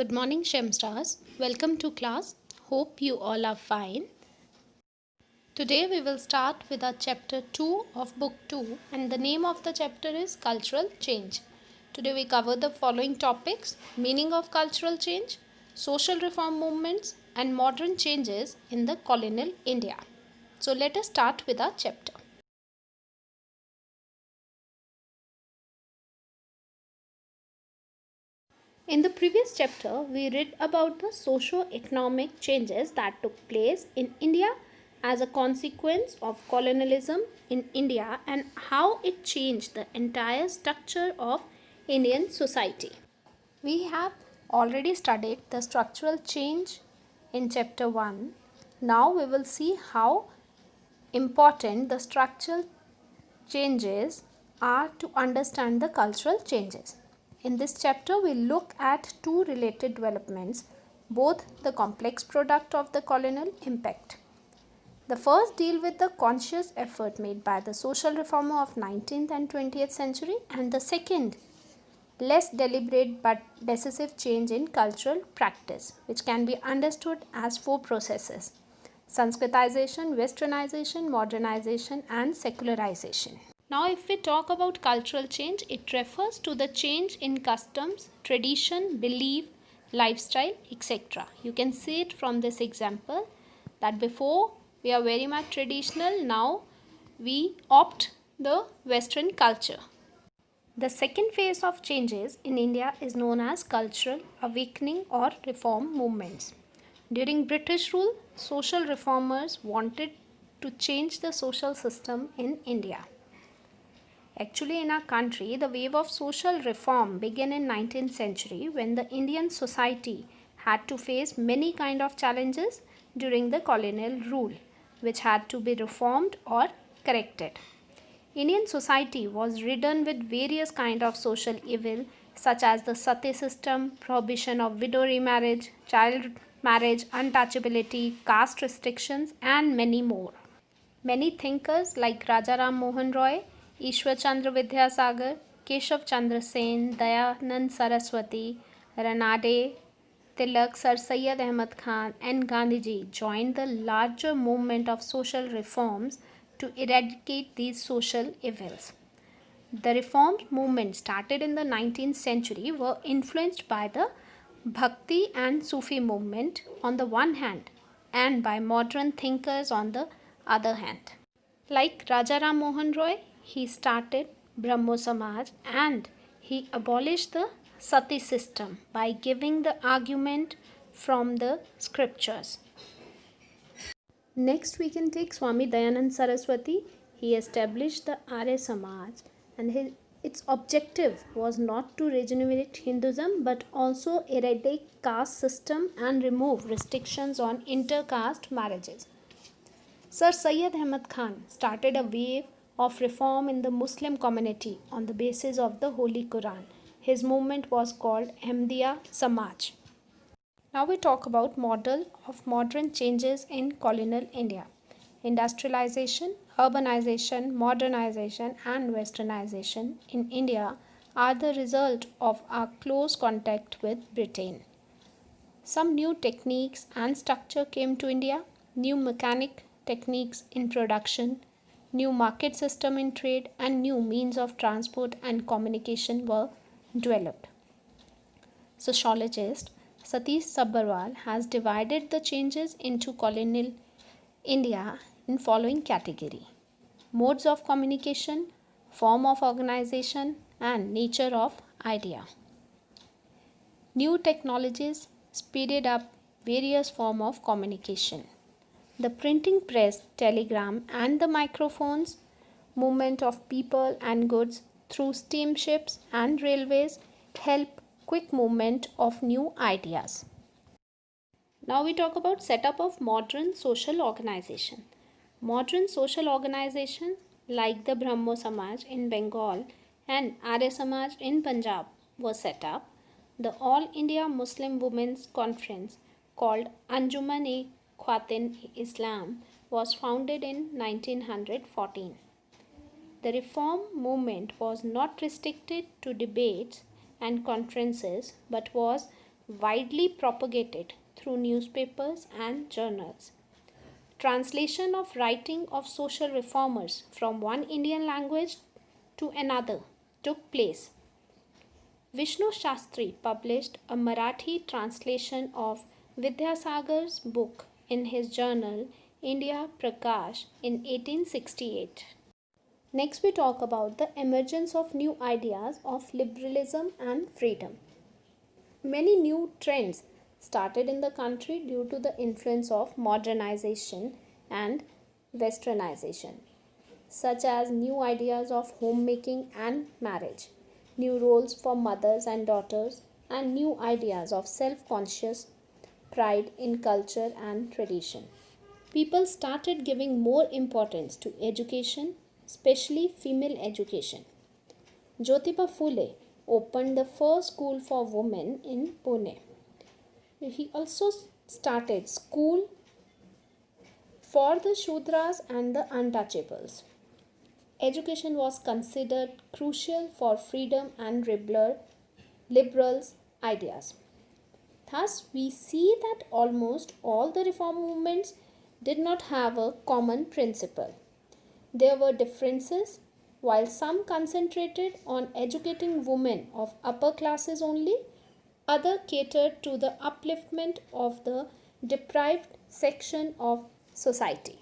Good morning, Shemstars. Welcome to class. Hope you all are fine. Today we will start with our chapter 2 of book 2, and the name of the chapter is Cultural Change. Today we cover the following topics: meaning of cultural change, social reform movements, and modern changes in the colonial India. So let us start with our chapter. In the previous chapter, we read about the socio-economic changes that took place in India as a consequence of colonialism in India and how it changed the entire structure of Indian society. We have already studied the structural change in chapter 1. Now we will see how important the structural changes are to understand the cultural changes. In this chapter, we look at two related developments, both the complex product of the colonial impact. The first deal with the conscious effort made by the social reformer of 19th and 20th century, and the second, less deliberate but decisive change in cultural practice, which can be understood as four processes: Sanskritization, Westernization, Modernization, and Secularization. Now, if we talk about cultural change, it refers to the change in customs, tradition, belief, lifestyle, etc. You can see it from this example that before we are very much traditional, now we opt the Western culture. The second phase of changes in India is known as cultural awakening or reform movements. During British rule, social reformers wanted to change the social system in India. Actually, in our country, the wave of social reform began in 19th century when the Indian society had to face many kind of challenges during the colonial rule, which had to be reformed or corrected. Indian society was ridden with various kind of social evil such as the sati system, prohibition of widow remarriage, child marriage, untouchability, caste restrictions, and many more. Many thinkers like Raja Ram Mohan Roy, Ishwar Chandra Vidyasagar, Keshav Chandra Sen, Dayanand Saraswati, Ranade, Tilak, Sir Syed Ahmad Khan, and Gandhiji joined the larger movement of social reforms to eradicate these social evils. The reform movement started in the 19th century were influenced by the Bhakti and Sufi movement on the one hand and by modern thinkers on the other hand. Like Raja Ram Mohan Roy, he started Brahmo Samaj and he abolished the sati system by giving the argument from the scriptures. Next, we can take Swami Dayanand Saraswati. He established the Arya Samaj, and its objective was not to regenerate Hinduism but also eradicate caste system and remove restrictions on intercaste marriages. Sir Syed Ahmad Khan started a wave of reform in the Muslim community on the basis of the Holy Quran. His movement was called Ahmadiyya Samaj. Now we talk about model of modern changes in colonial India. Industrialization, urbanization, modernization, and westernization in India are the result of our close contact with Britain. Some new techniques and structure came to India, new mechanic techniques in production, new market system in trade, and new means of transport and communication were developed. Sociologist Satish Sabharwal has divided the changes into colonial India in following category: modes of communication, form of organization, and nature of idea. New technologies speeded up various forms of communication. The printing press, telegram, and the microphones, movement of people and goods through steamships and railways help quick movement of new ideas. Now we talk about setup of modern social organization. Modern social organization like the Brahmo Samaj in Bengal and Arya Samaj in Punjab was set up. The All India Muslim Women's Conference called Anjuman-e Khawatin-e-Islam was founded in 1914. The reform movement was not restricted to debates and conferences but was widely propagated through newspapers and journals. Translation of writing of social reformers from one Indian language to another took place. Vishnu Shastri published a Marathi translation of Vidyasagar's book in his journal India Prakash in 1868. Next, we talk about the emergence of new ideas of liberalism and freedom. Many new trends started in the country due to the influence of modernization and westernization, such as new ideas of homemaking and marriage, new roles for mothers and daughters, and new ideas of self conscious pride in culture and tradition. People started giving more importance to education, especially female education. Jyotiba Phule opened the first school for women in Pune. He also started school for the Shudras and the untouchables. Education was considered crucial for freedom and liberals' ideas. Thus, we see that almost all the reform movements did not have a common principle. There were differences. While some concentrated on educating women of upper classes only, others catered to the upliftment of the deprived section of society.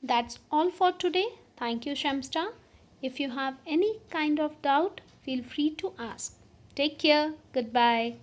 That's all for today. Thank you, Shamsta. If you have any kind of doubt, feel free to ask. Take care. Goodbye.